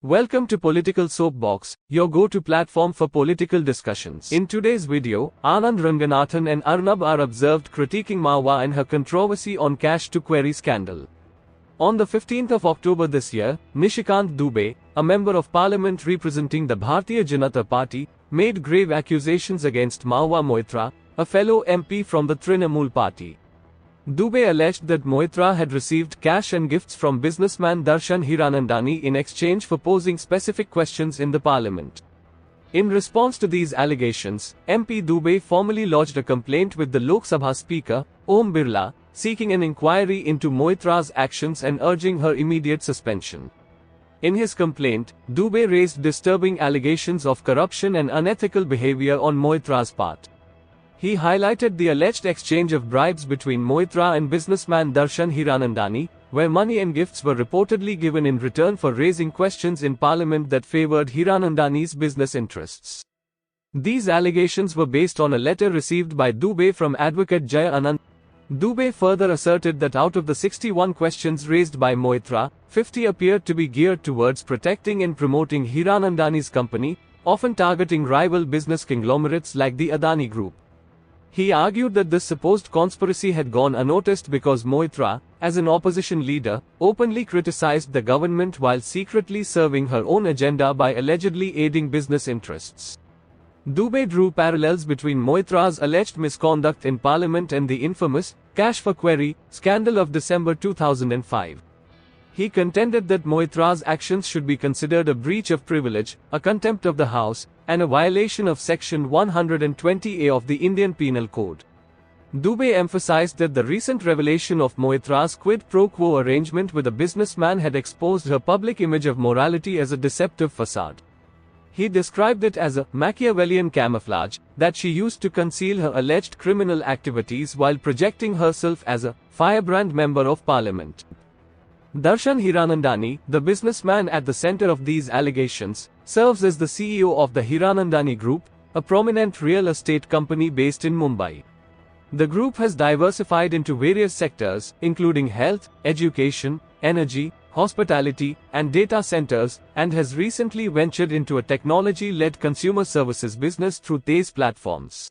Welcome to Political Soapbox, your go-to platform for political discussions. In today's video, Anand Ranganathan and Arnab are observed critiquing Mahua and her controversy on cash to query scandal. On the 15th of October this year, Nishikant Dubey, a member of parliament representing the Bharatiya Janata Party, made grave accusations against Mahua Moitra, a fellow MP from the Trinamool party. Dubey alleged that Moitra had received cash and gifts from businessman Darshan HIRANANDANI in exchange for posing specific questions in the parliament. In response to these allegations, MP Dubey formally lodged a complaint with the Lok Sabha Speaker, Om Birla, seeking an inquiry into Moitra's actions and urging her immediate suspension. In his complaint, Dubey raised disturbing allegations of corruption and unethical behavior on Moitra's part. He highlighted the alleged exchange of bribes between Moitra and businessman Darshan HIRANANDANI, where money and gifts were reportedly given in return for raising questions in parliament that favored HIRANANDANI's business interests. These allegations were based on a letter received by Dubey from advocate Jaya Anand. Dubey further asserted that out of the 61 questions raised by Moitra, 50 appeared to be geared towards protecting and promoting HIRANANDANI's company, often targeting rival business conglomerates like the ADANI group. He argued that this supposed conspiracy had gone unnoticed because Moitra, as an opposition leader, openly criticized the government while secretly serving her own agenda by allegedly aiding business interests. Dubey drew parallels between Moitra's alleged misconduct in parliament and the infamous cash for query scandal of December 2005. He contended that Moitra's actions should be considered a breach of privilege, a contempt of the House, and a violation of Section 120A of the Indian Penal Code. Dubey emphasized that the recent revelation of Moitra's quid pro quo arrangement with a businessman had exposed her public image of morality as a deceptive facade. He described it as a Machiavellian camouflage that she used to conceal her alleged criminal activities while projecting herself as a firebrand member of parliament. Darshan HIRANANDANI, the businessman at the center of these allegations, serves as the CEO of the HIRANANDANI Group, a prominent real estate company based in Mumbai. The group has diversified into various sectors, including health, education, energy, hospitality, and data centers, and has recently ventured into a technology-led consumer services business through Tez platforms.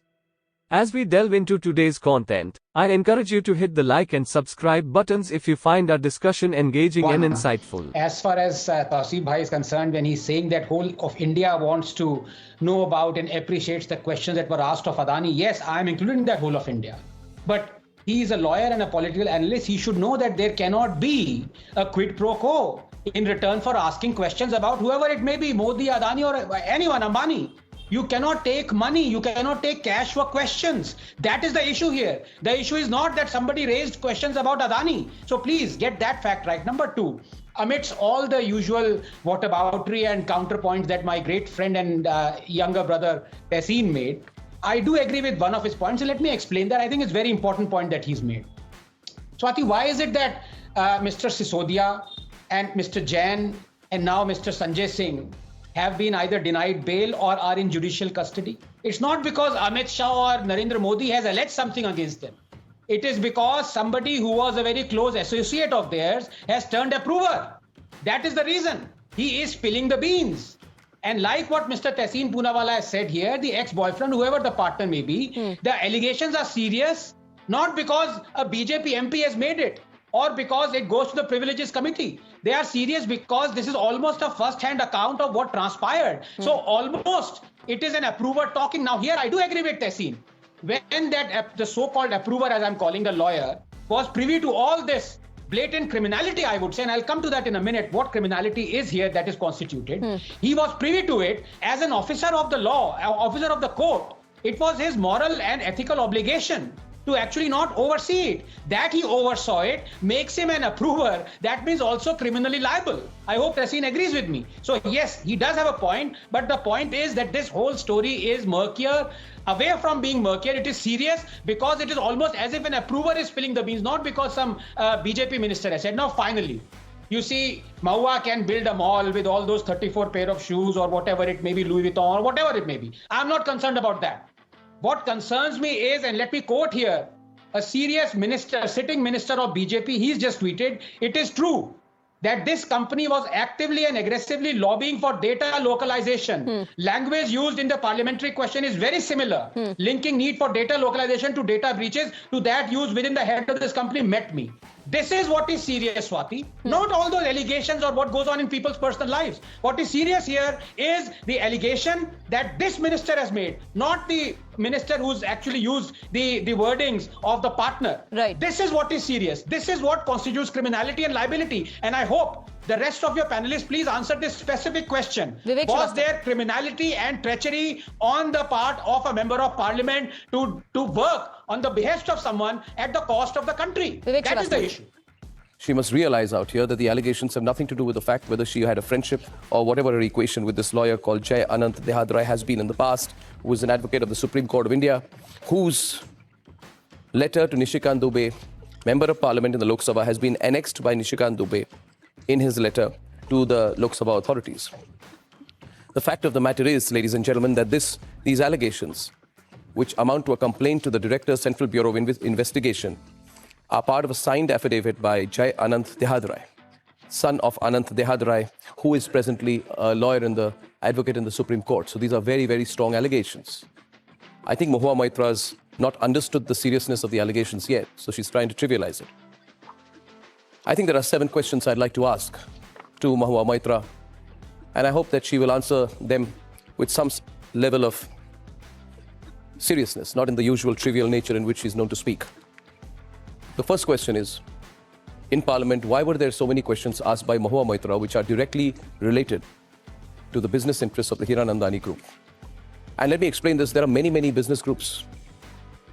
As we delve into today's content, I encourage you to hit the like and subscribe buttons if you find our discussion engaging and insightful. As far as Tausif Bhai is concerned, when he's saying that whole of India wants to know about and appreciates the questions that were asked of Adani, yes, I am including that whole of India. But he is a lawyer and a political analyst. He should know that there cannot be a quid pro quo in return for asking questions about whoever it may be, Modi, Adani, or anyone, Ambani. You cannot take money, you cannot take cash for questions. That is the issue here. The issue is not that somebody raised questions about Adani. So please get that fact right. Number two, amidst all the usual whataboutery and counterpoints that my great friend and younger brother Tehseen made, I do agree with one of his points. And let me explain that. I think it's a very important point that he's made. Swati, why is it that Mr. Sisodia and Mr. Jain and now Mr. Sanjay Singh have been either denied bail or are in judicial custody? It's not because Amit Shah or Narendra Modi has alleged something against them. It is because somebody who was a very close associate of theirs has turned approver. That is the reason. He is spilling the beans. And like what Mr. Tehseen Poonawalla has said here, the ex-boyfriend, whoever the partner may be, the allegations are serious, not because a BJP MP has made it, or because it goes to the Privileges Committee. They are serious because this is almost a first-hand account of what transpired. So almost it is an approver talking. Now here I do agree with Tehseen. When that the so-called approver, as I'm calling the lawyer, was privy to all this blatant criminality, I would say, and I'll come to that in a minute, what criminality is here that is constituted. He was privy to it as an officer of the law, officer of the court. It was his moral and ethical obligation to actually not oversee it. That he oversaw it makes him an approver. That means also criminally liable. I hope Tehseen agrees with me. So yes, he does have a point, but the point is that this whole story is murkier. Away from being murkier, it is serious because it is almost as if an approver is spilling the beans, not because some BJP minister has said. Now finally, you see, Mahua can build a mall with all those 34 pair of shoes or whatever it may be, Louis Vuitton or whatever it may be. I'm not concerned about that. What concerns me is, and let me quote here, a serious minister, sitting minister of BJP, he's just tweeted, it is true that this company was actively and aggressively lobbying for data localization. Language used in the parliamentary question is very similar. Linking need for data localization to data breaches to that used within the head of this company met me. This is what is serious, Swati. Not all those allegations or what goes on in people's personal lives. What is serious here is the allegation that this minister has made, not the minister who's actually used the wordings of the partner. Right. This is what is serious. This is what constitutes criminality and liability. And I hope the rest of your panelists please answer this specific question. Vivek Was Srivastava. there criminality and treachery on the part of a member of parliament to work on the behest of someone at the cost of the country? Vivek That is the Srivastava. issue. She must realize out here that the allegations have nothing to do with the fact whether she had a friendship or whatever her equation with this lawyer called Jai Anand Ranganathan has been in the past, who is an advocate of the Supreme Court of India, whose letter to Nishikant Dubey, Member of Parliament in the Lok Sabha, has been annexed by Nishikant Dubey in his letter to the Lok Sabha authorities. The fact of the matter is, ladies and gentlemen, that these allegations, which amount to a complaint to the Director, Central Bureau of Investigation, are part of a signed affidavit by Jai Anand Ranganathan, son of Anand Ranganathan, who is presently a lawyer and the advocate in the Supreme Court. So these are very, very strong allegations. I think Mahua Moitra has not understood the seriousness of the allegations yet, so she's trying to trivialize it. I think there are 7 questions I'd like to ask to Mahua Moitra, and I hope that she will answer them with some level of seriousness, not in the usual trivial nature in which she's known to speak. The first question is, in Parliament, why were there so many questions asked by Mahua Moitra which are directly related to the business interests of the HIRANANDANI group? And let me explain this. There are many, many business groups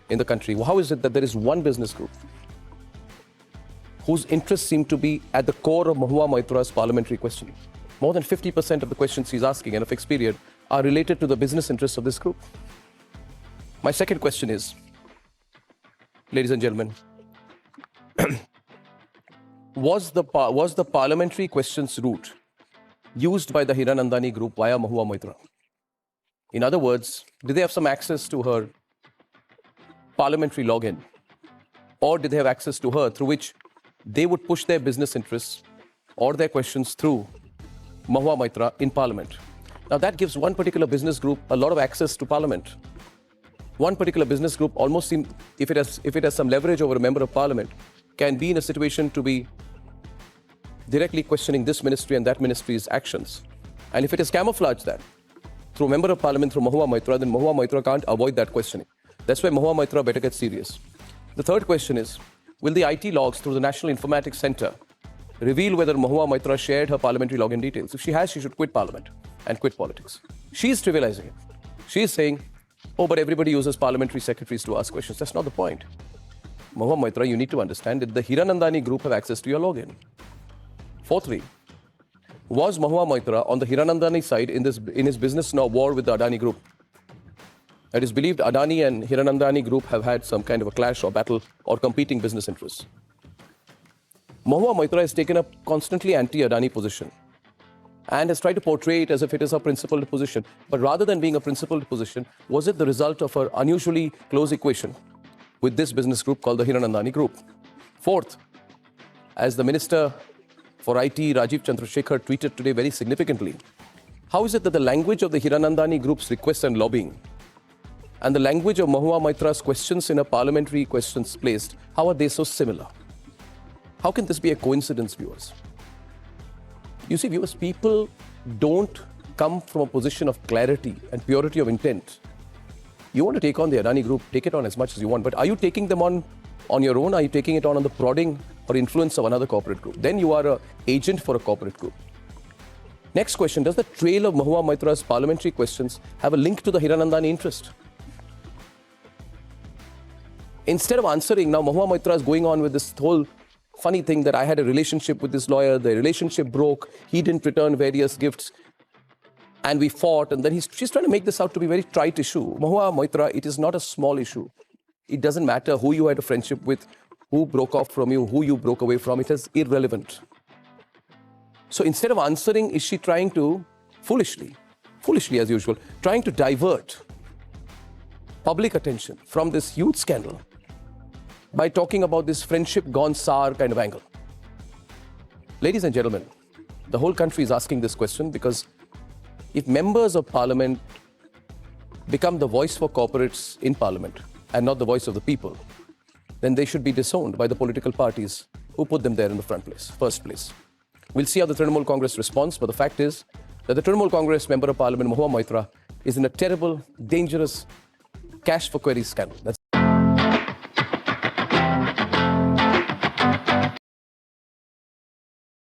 in the country. How is it that there is one business group whose interests seem to be at the core of Mahua Moitra's parliamentary questioning? More than 50% of the questions she's asking in a fixed period are related to the business interests of this group. My second question is, ladies and gentlemen, was the parliamentary questions route used by the HIRANANDANI group via Mahua Moitra? In other words, did they have some access to her parliamentary login? Or did they have access to her through which they would push their business interests or their questions through Mahua Moitra in Parliament? Now that gives one particular business group a lot of access to Parliament. One particular business group almost seems, if it has some leverage over a member of Parliament, can be in a situation to be directly questioning this ministry and that ministry's actions. And if it has camouflaged that through a member of Parliament, through Mahua Moitra, then Mahua Moitra can't avoid that questioning. That's why Mahua Moitra better get serious. The third question is, will the IT logs through the National Informatics Centre reveal whether Mahua Moitra shared her parliamentary login details? If she has, she should quit Parliament and quit politics. She is trivializing it. She is saying, oh, but everybody uses parliamentary secretaries to ask questions. That's not the point. Mahua Moitra, you need to understand that the HIRANANDANI group have access to your login. Fourthly, was Mahua Moitra on the HIRANANDANI side in his business war with the ADANI group? It is believed ADANI and HIRANANDANI group have had some kind of a clash or battle or competing business interests. Mahua Moitra has taken a constantly anti-ADANI position and has tried to portray it as if it is a principled position. But rather than being a principled position, was it the result of her unusually close equation with this business group called the HIRANANDANI group? Fourth, as the Minister for IT, Rajiv Chandrasekhar, tweeted today very significantly, how is it that the language of the HIRANANDANI group's requests and lobbying and the language of Mahua Moitra's questions in a parliamentary questions placed, how are they so similar? How can this be a coincidence, viewers? You see, viewers, people don't come from a position of clarity and purity of intent. You want to take on the ADANI group, take it on as much as you want, but are you taking them on your own? Are you taking it on the prodding or influence of another corporate group? Then you are an agent for a corporate group. Next question, does the trail of Mahua Moitra's parliamentary questions have a link to the HIRANANDANI interest? Instead of answering, now Mahua Moitra is going on with this whole funny thing that I had a relationship with this lawyer, the relationship broke, he didn't return various gifts, and we fought, and then she's trying to make this out to be a very trite issue. Mahua Moitra, it is not a small issue. It doesn't matter who you had a friendship with, who broke off from you, who you broke away from, it is irrelevant. So instead of answering, is she trying to, foolishly as usual, trying to divert public attention from this huge scandal by talking about this friendship gone sour kind of angle? Ladies and gentlemen, the whole country is asking this question because if members of parliament become the voice for corporates in parliament and not the voice of the people, then they should be disowned by the political parties who put them there in the first place. We'll see how the Trinamool Congress responds, but the fact is that the Trinamool Congress Member of Parliament, Mahua Moitra, is in a terrible, dangerous cash for queries scandal.